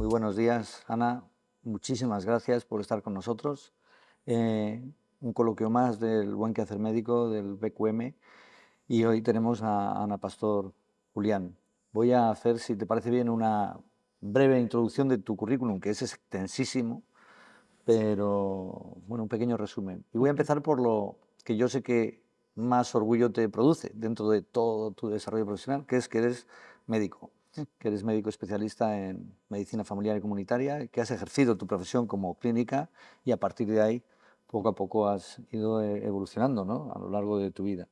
buenos días, Ana. Muchísimas gracias por estar con nosotros. Eh, un coloquio más del Buen Quehacer Médico, del BQM, y hoy tenemos a Ana Pastor Julián. Voy a hacer, si te parece bien, una breve introducción de tu currículum, que es extensísimo, pero bueno, un pequeño resumen. Y voy a empezar por lo que yo sé que más orgullo te produce dentro de todo tu desarrollo profesional, que es que eres médico, que eres médico especialista en medicina familiar y comunitaria, que has ejercido tu profesión como clínica y a partir de ahí poco a poco has ido evolucionando, ¿no?, a lo largo de tu vida.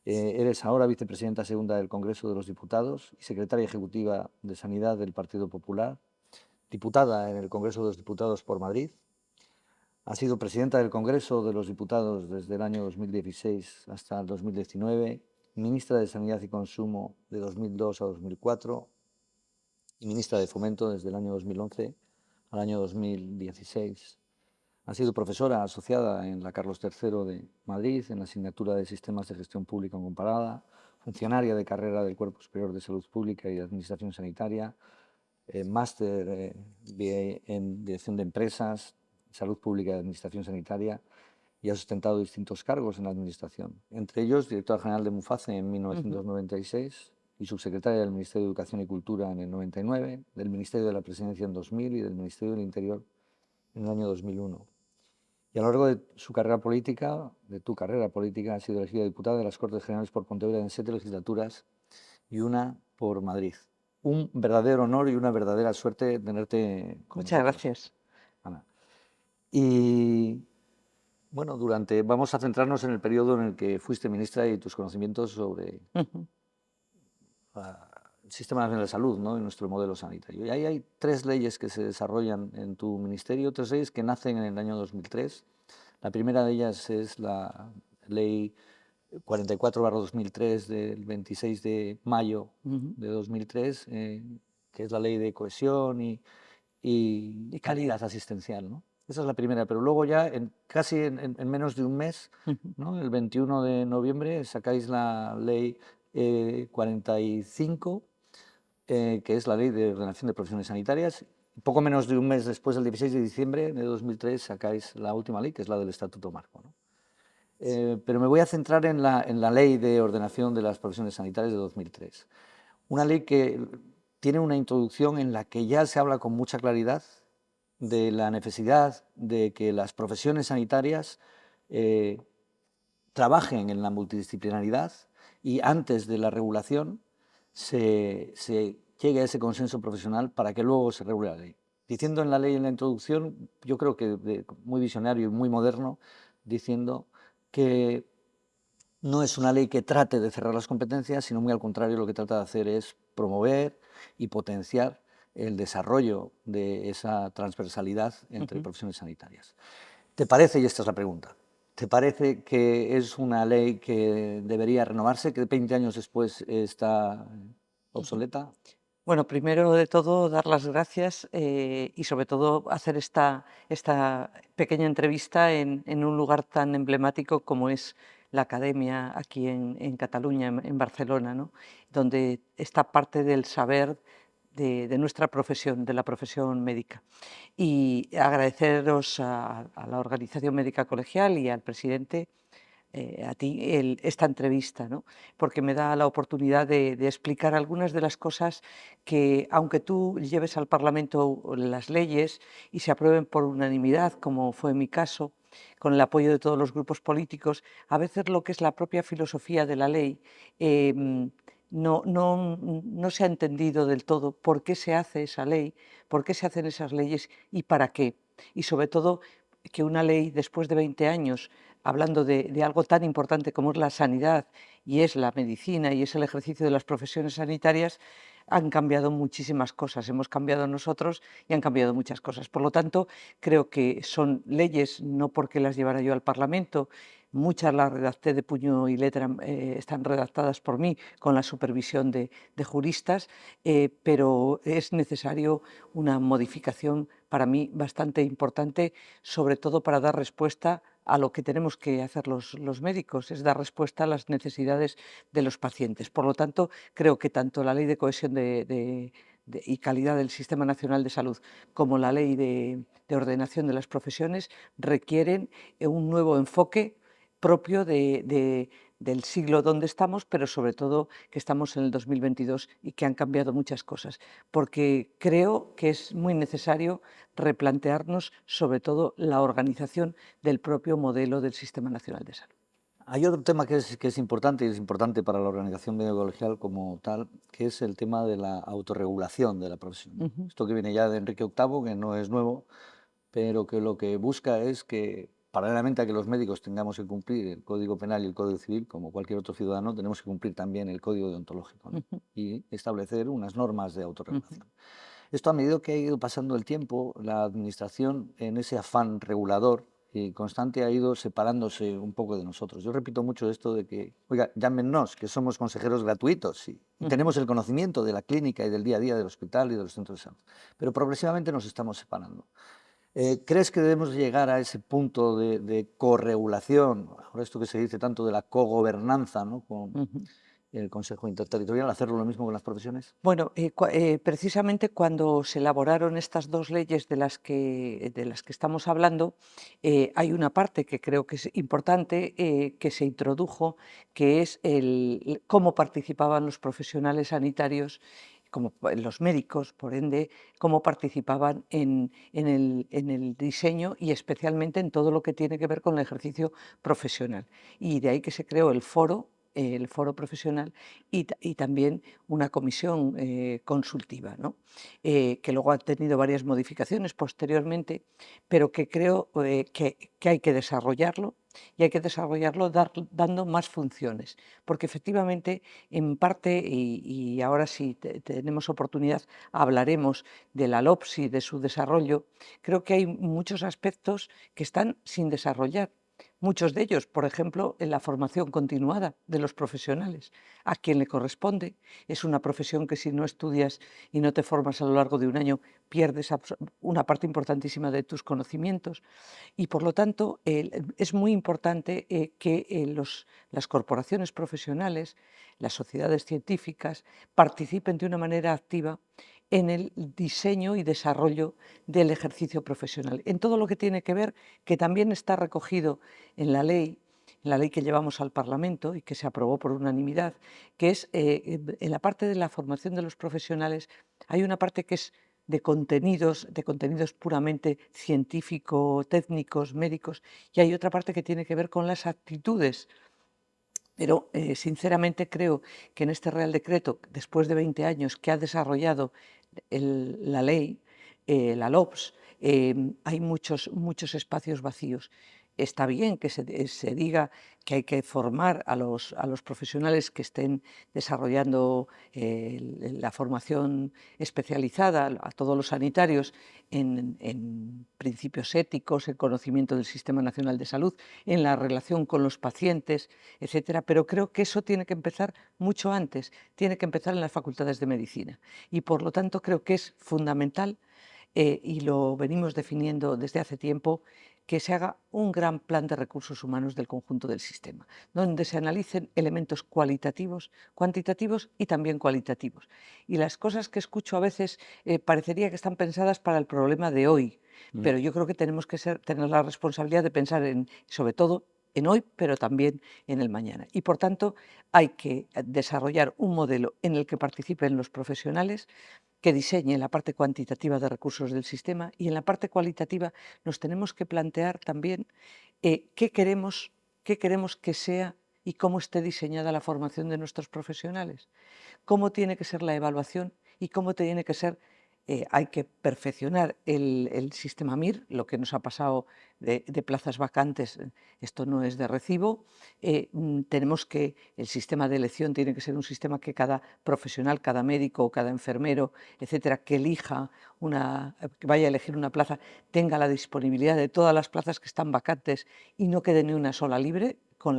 Eres ahora vicepresidenta segunda del Congreso de los Diputados y secretaria ejecutiva de Sanidad del Partido Popular, diputada en el Congreso de los Diputados por Madrid. Ha sido presidenta del Congreso de los Diputados desde el año 2016 hasta el 2019, ministra de Sanidad y Consumo de 2002 a 2004 y ministra de Fomento desde el año 2011 al año 2016. Ha sido profesora asociada en la Carlos III de Madrid, en la asignatura de Sistemas de Gestión Pública Comparada, funcionaria de carrera del Cuerpo Superior de Salud Pública y de Administración Sanitaria, máster en Dirección de Empresas, Salud Pública y Administración Sanitaria, y ha ostentado distintos cargos en la Administración, entre ellos directora general de MUFACE en 1996 y subsecretaria del Ministerio de Educación y Cultura en el 99, del Ministerio de la Presidencia en 2000 y del Ministerio del Interior en el año 2001. Y a lo largo de su carrera política, de tu carrera política, ha sido elegida diputada de las Cortes Generales por Pontevedra en 7 legislaturas y una por Madrid. Un verdadero honor y una verdadera suerte tenerte con Muchas nosotros, gracias. Ana. Y bueno, vamos a centrarnos en el periodo en el que fuiste ministra y tus conocimientos sobre Ujú. el Sistema Nacional de Salud, ¿no?, y nuestro modelo sanitario. Y ahí hay 3 leyes que se desarrollan en tu ministerio, 3 leyes que nacen en el año 2003. La primera de ellas es la Ley 44/2003 del 26 de mayo Ujú. de 2003, que es la Ley de Cohesión y calidad asistencial, ¿no? Esa es la primera, pero luego ya casi en menos de un mes, Ujú. ¿no?, el 21 de noviembre sacáis la Ley 45, que es la Ley de Ordenación de Profesiones Sanitarias. Poco menos de un mes después, el 16 de diciembre de 2003, sacáis la última ley, que es la del Estatuto Marco, ¿no? Pero me voy a centrar en la Ley de Ordenación de las Profesiones Sanitarias de 2003. Una ley que tiene una introducción en la que ya se habla con mucha claridad de la necesidad de que las profesiones sanitarias eh, trabajen en la multidisciplinaridad y antes de la regulación se llegue a ese consenso profesional para que luego se regule la ley. Diciendo en la ley, en la introducción, yo creo que muy visionario y muy moderno, diciendo que no es una ley que trate de cerrar las competencias, sino muy al contrario, lo que trata de hacer es promover y potenciar el desarrollo de esa transversalidad entre Ujú. profesiones sanitarias. ¿Te parece, y esta es la pregunta, te parece que es una ley que debería renovarse, que 20 años después está Ujú. obsoleta? Bueno, primero de todo, dar las gracias y sobre todo hacer esta pequeña entrevista en un lugar tan emblemático como es la Academia aquí en Cataluña, en Barcelona, ¿no?, donde está parte del saber de nuestra profesión, de la profesión médica. Y agradeceros a la Organización Médica Colegial y al presidente, a ti, esta entrevista, ¿no?, porque me da la oportunidad de explicar algunas de las cosas que, aunque tú lleves al Parlamento las leyes y se aprueben por unanimidad, como fue mi caso, con el apoyo de todos los grupos políticos, a veces lo que es la propia filosofía de la ley no se ha entendido del todo por qué se hace esa ley, por qué se hacen esas leyes y para qué. Y sobre todo que una ley, después de 20 años, hablando de algo tan importante como es la sanidad y es la medicina y es el ejercicio de las profesiones sanitarias, han cambiado muchísimas cosas, hemos cambiado nosotros y han cambiado muchas cosas. Por lo tanto, creo que son leyes, no porque las llevara yo al Parlamento, muchas las redacté de puño y letra, están redactadas por mí con la supervisión de juristas, pero es necesario una modificación para mí bastante importante, sobre todo para dar respuesta a lo que tenemos que hacer los médicos, es dar respuesta a las necesidades de los pacientes. Por lo tanto, creo que tanto la Ley de Cohesión y calidad del Sistema Nacional de Salud, como la Ley de Ordenación de las Profesiones, requieren un nuevo enfoque propio del siglo donde estamos, pero sobre todo que estamos en el 2022 y que han cambiado muchas cosas, porque creo que es muy necesario replantearnos sobre todo la organización del propio modelo del Sistema Nacional de Salud. Hay otro tema que es importante y es importante para la organización médico-colegial como tal, que es el tema de la autorregulación de la profesión. Ujú, Esto que viene ya de Enrique VIII, que no es nuevo, pero que lo que busca es que, paralelamente a que los médicos tengamos que cumplir el Código Penal y el Código Civil, como cualquier otro ciudadano, tenemos que cumplir también el Código Deontológico, ¿no? ujú, Y establecer unas normas de ujú. autorregulación. Esto, a medida que ha ido pasando el tiempo, la Administración, en ese afán regulador y constante, ha ido separándose un poco de nosotros. Yo repito mucho esto de que, oiga, llámenos, que somos consejeros gratuitos y Ujú. tenemos el conocimiento de la clínica y del día a día del hospital y de los centros de salud, pero progresivamente nos estamos separando. ¿Crees que debemos llegar a ese punto de corregulación, ahora esto que se dice tanto de la cogobernanza, ¿no?, con Ujú. el Consejo Interterritorial, hacerlo lo mismo con las profesiones? Bueno, precisamente cuando se elaboraron estas dos leyes de las que estamos hablando, hay una parte que creo que es importante, que se introdujo, que es cómo participaban los profesionales sanitarios, como los médicos, por ende, cómo participaban en el diseño y especialmente en todo lo que tiene que ver con el ejercicio profesional. Y de ahí que se creó el foro profesional y también una comisión consultiva, ¿no? Que luego ha tenido varias modificaciones posteriormente, pero que creo que hay que desarrollarlo y hay que desarrollarlo dando más funciones, porque efectivamente en parte, y ahora si tenemos oportunidad hablaremos de la LOPSI, de su desarrollo, creo que hay muchos aspectos que están sin desarrollar. Muchos de ellos, por ejemplo, en la formación continuada de los profesionales, a quien le corresponde. Es una profesión que si no estudias y no te formas a lo largo de un año, pierdes una parte importantísima de tus conocimientos. Y por lo tanto, es muy importante que las corporaciones profesionales, las sociedades científicas, participen de una manera activa en el diseño y desarrollo del ejercicio profesional, en todo lo que tiene que ver, que también está recogido en la ley que llevamos al Parlamento y que se aprobó por unanimidad, que es en la parte de la formación de los profesionales, hay una parte que es de contenidos puramente científico-técnicos, médicos, y hay otra parte que tiene que ver con las actitudes. Pero sinceramente creo que en este Real Decreto, después de 20 años que ha desarrollado la ley, la LOPS, hay muchos espacios vacíos. Está bien que se diga que hay que formar a los profesionales que estén desarrollando la formación especializada, a todos los sanitarios, en principios éticos, en conocimiento del Sistema Nacional de Salud, en la relación con los pacientes, etcétera, pero creo que eso tiene que empezar mucho antes, tiene que empezar en las facultades de medicina y por lo tanto creo que es fundamental y lo venimos definiendo desde hace tiempo, que se haga un gran plan de recursos humanos del conjunto del sistema, donde se analicen elementos cualitativos, cuantitativos y también cualitativos. Y las cosas que escucho a veces parecería que están pensadas para el problema de hoy, Mm. pero yo creo que tenemos que tener la responsabilidad de pensar sobre todo en hoy, pero también en el mañana. Y por tanto, hay que desarrollar un modelo en el que participen los profesionales, que diseñe la parte cuantitativa de recursos del sistema y en la parte cualitativa nos tenemos que plantear también qué queremos que sea y cómo esté diseñada la formación de nuestros profesionales, cómo tiene que ser la evaluación y cómo tiene que ser, hay que perfeccionar el sistema MIR, lo que nos ha pasado de plazas vacantes, esto no es de recibo. Tenemos que, el sistema de elección tiene que ser un sistema que cada profesional, cada médico, cada enfermero, etcétera, que elija que vaya a elegir una plaza, tenga la disponibilidad de todas las plazas que están vacantes y no quede ni una sola libre con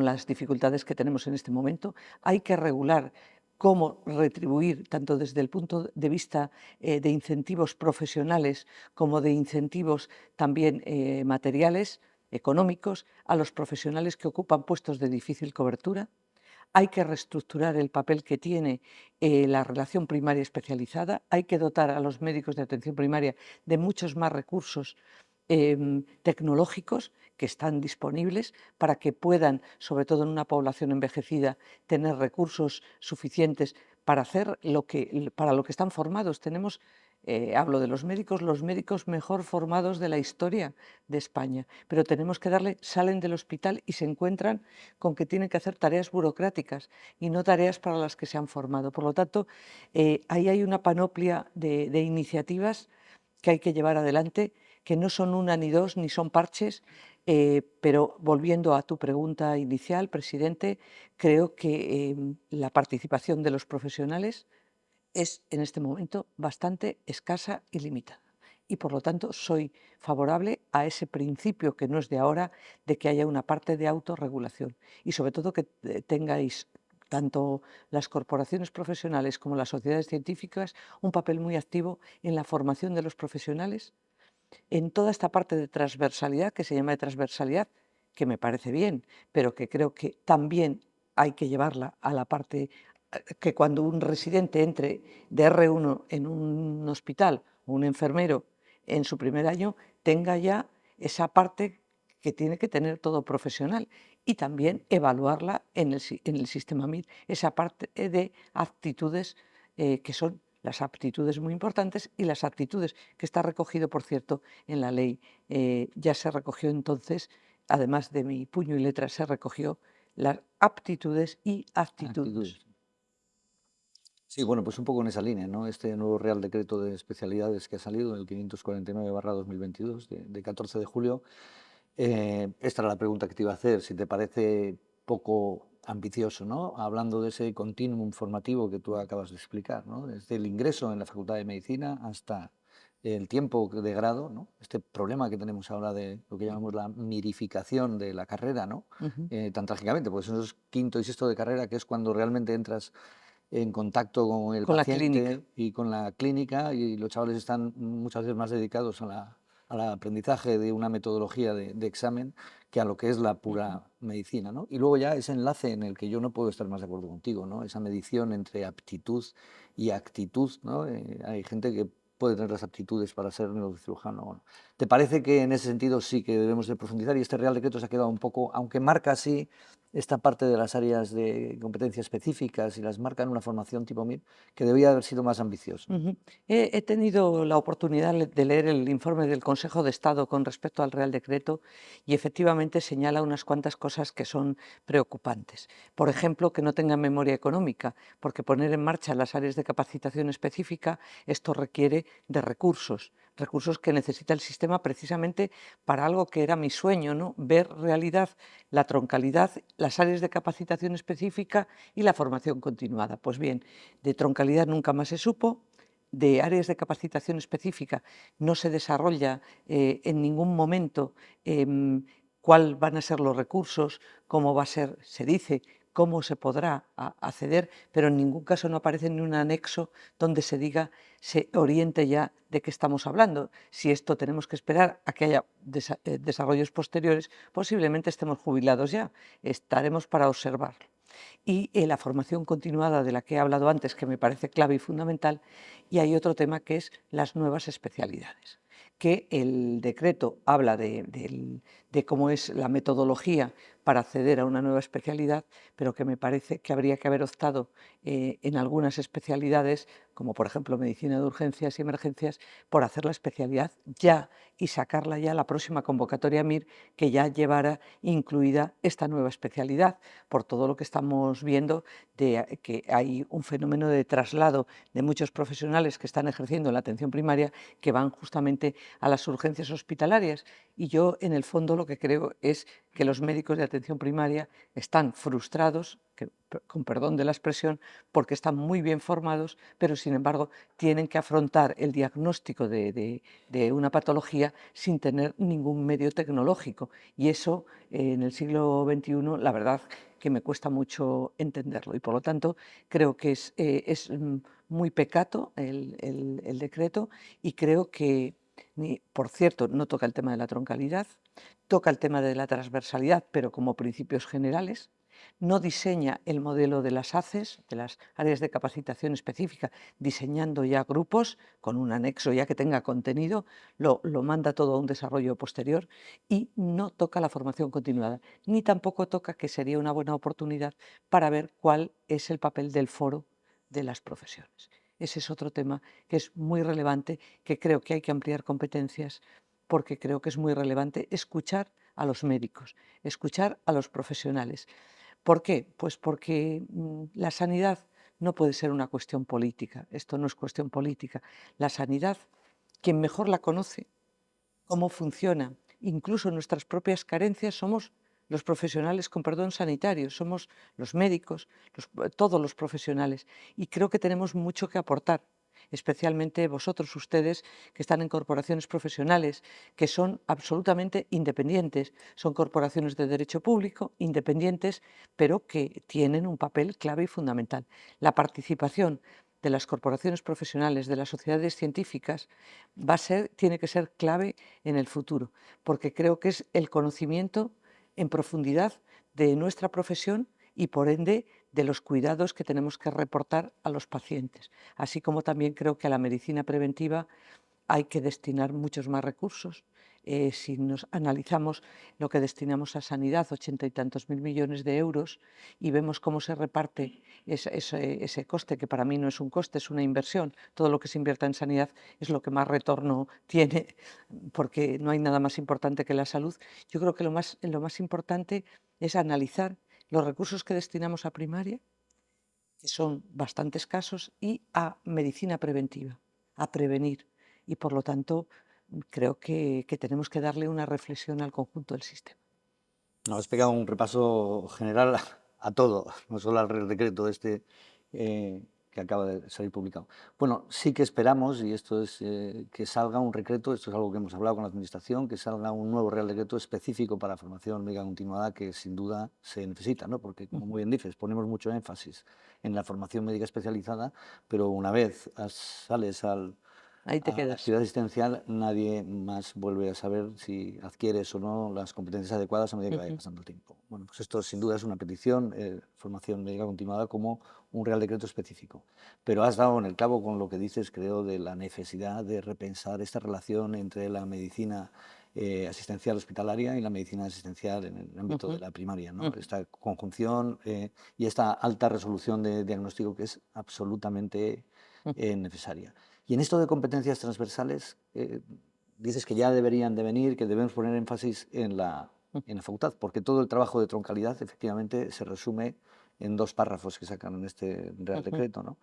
las dificultades que tenemos en este momento. Hay que regular cómo retribuir, tanto desde el punto de vista de incentivos profesionales como de incentivos también materiales, económicos, a los profesionales que ocupan puestos de difícil cobertura. hay que reestructurar el papel que tiene la relación primaria especializada, hay que dotar a los médicos de atención primaria de muchos más recursos tecnológicos que están disponibles para que puedan, sobre todo en una población envejecida, tener recursos suficientes para hacer para lo que están formados. Tenemos, hablo de los médicos mejor formados de la historia de España, pero tenemos que salen del hospital y se encuentran con que tienen que hacer tareas burocráticas y no tareas para las que se han formado. Por lo tanto, ahí hay una panoplia de iniciativas que hay que llevar adelante, que no son una ni dos, ni son parches, pero volviendo a tu pregunta inicial, presidente, creo que la participación de los profesionales es en este momento bastante escasa y limitada. Y por lo tanto soy favorable a ese principio que no es de ahora, de que haya una parte de autorregulación y sobre todo que tengáis tanto las corporaciones profesionales como las sociedades científicas un papel muy activo en la formación de los profesionales, en toda esta parte de transversalidad, que se llama de transversalidad, que me parece bien, pero que creo que también hay que llevarla a la parte que cuando un residente entre de R1 en un hospital o un enfermero en su primer año tenga ya esa parte que tiene que tener todo profesional y también evaluarla en el sistema MIR, esa parte de aptitudes que son las aptitudes muy importantes y las actitudes, que está recogido, por cierto, en la ley. Ya se recogió entonces, además de mi puño y letra, se recogió las aptitudes y actitudes. Actitudes. Sí, bueno, pues un poco en esa línea, ¿no? Este nuevo Real Decreto de Especialidades que ha salido, el 549/2022, de 14 de julio. Esta era la pregunta que te iba a hacer, si te parece poco ambicioso, ¿no? Hablando de ese continuum formativo que tú acabas de explicar, ¿no? Desde el ingreso en la Facultad de Medicina hasta el tiempo de grado, ¿no? Este problema que tenemos ahora de lo que llamamos la mirificación de la carrera, ¿no? Ujú. Tan trágicamente, pues eso es quinto y sexto de carrera, que es cuando realmente entras en contacto con el Con la clínica. paciente y con la clínica, y los chavales están muchas veces más dedicados al aprendizaje de una metodología de examen que a lo que es la Ujú. pura medicina, ¿no? Y luego ya ese enlace en el que yo no puedo estar más de acuerdo contigo, ¿no? Esa medición entre aptitud y actitud, ¿no? Hay gente que puede tener las aptitudes para ser neurocirujano. Bueno, ¿te parece que en ese sentido sí que debemos de profundizar y este Real Decreto se ha quedado un poco, aunque marca así esta parte de las áreas de competencia específicas y las marca en una formación tipo MIR, que debía haber sido más ambicioso? Ujú. He tenido la oportunidad de leer el informe del Consejo de Estado con respecto al Real Decreto y efectivamente señala unas cuantas cosas que son preocupantes. Por ejemplo, que no tengan memoria económica, porque poner en marcha las áreas de capacitación específica, esto requiere de recursos que necesita el sistema precisamente para algo que era mi sueño, ¿no? Ver realidad la troncalidad, las áreas de capacitación específica y la formación continuada. Pues bien, de troncalidad nunca más se supo, de áreas de capacitación específica no se desarrolla en ningún momento cuáles van a ser los recursos, cómo va a ser, se dice, cómo se podrá acceder, pero en ningún caso no aparece ni un anexo donde se diga, se oriente ya de qué estamos hablando. Si esto tenemos que esperar a que haya desarrollos posteriores, posiblemente estemos jubilados ya, estaremos para observarlo. Y la formación continuada de la que he hablado antes, que me parece clave y fundamental, y hay otro tema que es las nuevas especialidades, que el decreto habla de cómo es la metodología para acceder a una nueva especialidad, pero que me parece que habría que haber optado en algunas especialidades, como por ejemplo medicina de urgencias y emergencias, por hacer la especialidad ya y sacarla ya a la próxima convocatoria MIR, que ya llevara incluida esta nueva especialidad, por todo lo que estamos viendo de que hay un fenómeno de traslado de muchos profesionales que están ejerciendo la atención primaria que van justamente a las urgencias hospitalarias. Y yo, en el fondo, lo que creo es que los médicos de atención primaria están frustrados, con perdón de la expresión, porque están muy bien formados, pero sin embargo tienen que afrontar el diagnóstico de una patología sin tener ningún medio tecnológico. Y eso en el siglo XXI, la verdad que me cuesta mucho entenderlo. Y por lo tanto creo que es muy pecato el decreto y creo que, por cierto, no toca el tema de la troncalidad, toca el tema de la transversalidad, pero como principios generales, no diseña el modelo de las ACES, de las áreas de capacitación específica, diseñando ya grupos con un anexo ya que tenga contenido, lo manda todo a un desarrollo posterior y no toca la formación continuada, ni tampoco toca, que sería una buena oportunidad para ver cuál es el papel del foro de las profesiones. Ese es otro tema que es muy relevante, que creo que hay que ampliar competencias, porque creo que es muy relevante escuchar a los médicos, escuchar a los profesionales. ¿Por qué? Pues porque la sanidad no puede ser una cuestión política, esto no es cuestión política. La sanidad, quien mejor la conoce, cómo funciona, incluso nuestras propias carencias, somos los profesionales, con perdón, sanitarios, somos los médicos, todos los profesionales, y creo que tenemos mucho que aportar, especialmente vosotros, ustedes, que están en corporaciones profesionales, que son absolutamente independientes, son corporaciones de derecho público, independientes, pero que tienen un papel clave y fundamental. La participación de las corporaciones profesionales, de las sociedades científicas, tiene que ser clave en el futuro, porque creo que es el conocimiento en profundidad de nuestra profesión y, por ende, de los cuidados que tenemos que reportar a los pacientes. Así como también creo que a la medicina preventiva hay que destinar muchos más recursos. Si nos analizamos lo que destinamos a sanidad, 80 y tantos mil millones de euros, y vemos cómo se reparte ese coste, que para mí no es un coste, es una inversión. Todo lo que se invierta en sanidad es lo que más retorno tiene, porque no hay nada más importante que la salud. Yo creo que lo más importante es analizar los recursos que destinamos a primaria, que son bastante escasos, y a medicina preventiva, a prevenir. Y por lo tanto, creo que tenemos que darle una reflexión al conjunto del sistema. Nos has pegado un repaso general a todo, no solo al Real Decreto que acaba de salir publicado. Bueno, sí que esperamos, y esto es que salga un decreto, esto es algo que hemos hablado con la Administración, que salga un nuevo Real Decreto específico para formación médica continuada, que sin duda se necesita, ¿no? Porque, como muy bien dices, ponemos mucho énfasis en la formación médica especializada, pero una vez sales Ahí te a la quedas. actividad asistencial, nadie más vuelve a saber si adquieres o no las competencias adecuadas a medida que vaya pasando el tiempo. Bueno, pues esto sin duda es una petición, formación médica continuada como un Real Decreto específico. Pero has dado en el clavo con lo que dices, creo, de la necesidad de repensar esta relación entre la medicina asistencial hospitalaria y la medicina asistencial en el ámbito de la primaria, ¿no? Esta conjunción y esta alta resolución de diagnóstico que es absolutamente necesaria. Y en esto de competencias transversales, dices que ya deberían de venir, que debemos poner énfasis en la facultad, porque todo el trabajo de troncalidad efectivamente se resume en 2 párrafos que sacan en este Real Decreto, ¿no?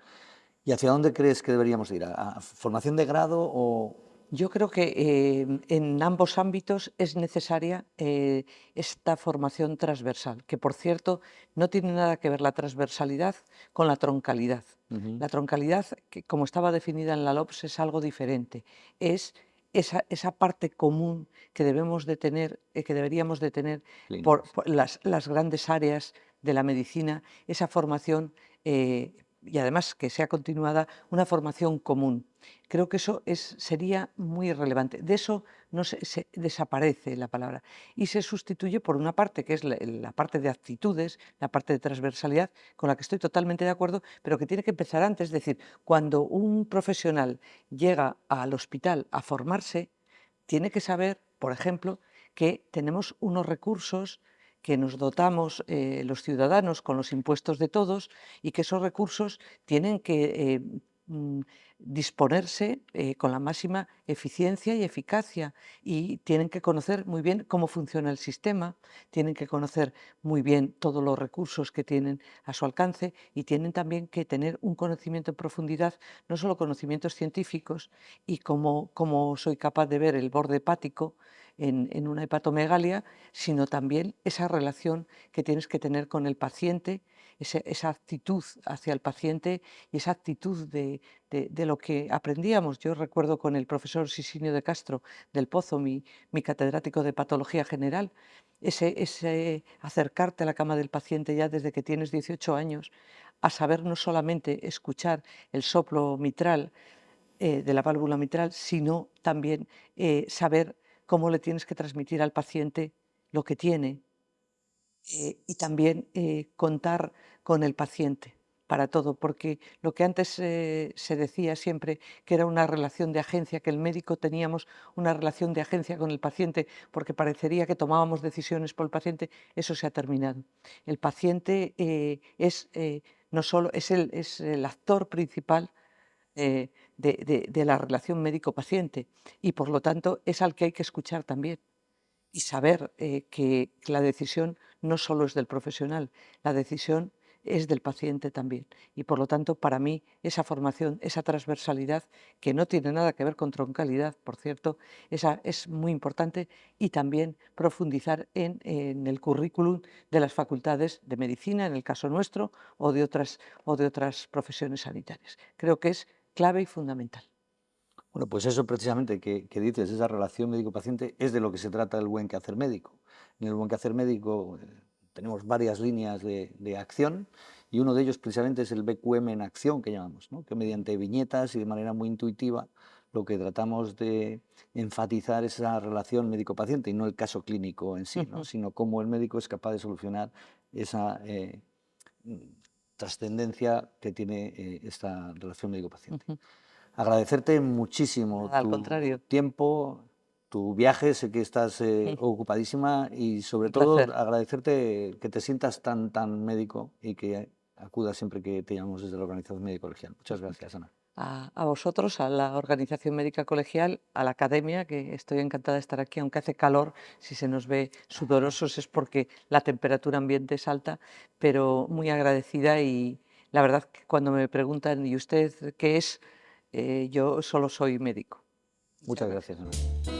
¿Y hacia dónde crees que deberíamos ir? ¿A formación de grado o...? Yo creo que en ambos ámbitos es necesaria esta formación transversal, que por cierto no tiene nada que ver la transversalidad con la troncalidad. La troncalidad, que como estaba definida en la LOPS, es algo diferente. Es esa parte común que debemos de tener, que deberíamos de tener por las grandes áreas de la medicina, esa formación y además que sea continuada, una formación común. Creo que eso sería muy relevante. De eso no se desaparece la palabra y se sustituye por una parte que es la parte de actitudes, la parte de transversalidad, con la que estoy totalmente de acuerdo, pero que tiene que empezar antes. Es decir, cuando un profesional llega al hospital a formarse, tiene que saber, por ejemplo, que tenemos unos recursos que nos dotamos los ciudadanos con los impuestos de todos, y que esos recursos tienen que disponerse con la máxima eficiencia y eficacia, y tienen que conocer muy bien cómo funciona el sistema, tienen que conocer muy bien todos los recursos que tienen a su alcance, y tienen también que tener un conocimiento en profundidad, no solo conocimientos científicos y cómo soy capaz de ver el borde hepático en una hepatomegalia, sino también esa relación que tienes que tener con el paciente, esa actitud hacia el paciente y esa actitud de lo que aprendíamos. Yo recuerdo con el profesor Sisinio de Castro del Pozo, mi catedrático de patología general, ese acercarte a la cama del paciente ya desde que tienes 18 años, a saber no solamente escuchar el soplo mitral de la válvula mitral, sino también saber cómo le tienes que transmitir al paciente lo que tiene, y también contar con el paciente para todo, porque lo que antes se decía siempre que era una relación de agencia, que el médico teníamos una relación de agencia con el paciente porque parecería que tomábamos decisiones por el paciente, eso se ha terminado. El paciente no solo es el actor principal de la relación médico-paciente y por lo tanto es al que hay que escuchar también y saber que la decisión no solo es del profesional, la decisión es del paciente también. Y por lo tanto, para mí, esa formación, esa transversalidad, que no tiene nada que ver con troncalidad, por cierto, esa es muy importante y también profundizar en el currículum de las facultades de medicina, en el caso nuestro, o de otras profesiones sanitarias. Creo que es clave y fundamental. Bueno, pues eso precisamente que dices, esa relación médico-paciente, es de lo que se trata el buen quehacer médico. En el buen quehacer médico tenemos varias líneas de acción y uno de ellos precisamente es el BQM en acción que llamamos, ¿no? Que mediante viñetas y de manera muy intuitiva lo que tratamos de enfatizar es esa relación médico-paciente y no el caso clínico en sí, ¿no? Sino cómo el médico es capaz de solucionar esa mm, trascendencia que tiene esta relación médico-paciente. Agradecerte muchísimo Nada, al tu contrario, tiempo, tu viaje, sé que estás ocupadísima y sobre un placer. todo agradecerte que te sientas tan médico y que acudas siempre que te llamamos desde la Organización Médico Colegial. Muchas gracias, Ana. A vosotros, a la Organización Médica Colegial, a la Academia, que estoy encantada de estar aquí, aunque hace calor, si se nos ve sudorosos es porque la temperatura ambiente es alta, pero muy agradecida y la verdad que cuando me preguntan, ¿y usted qué es? Yo solo soy médico. Muchas Muchas gracias. gracias, Ana.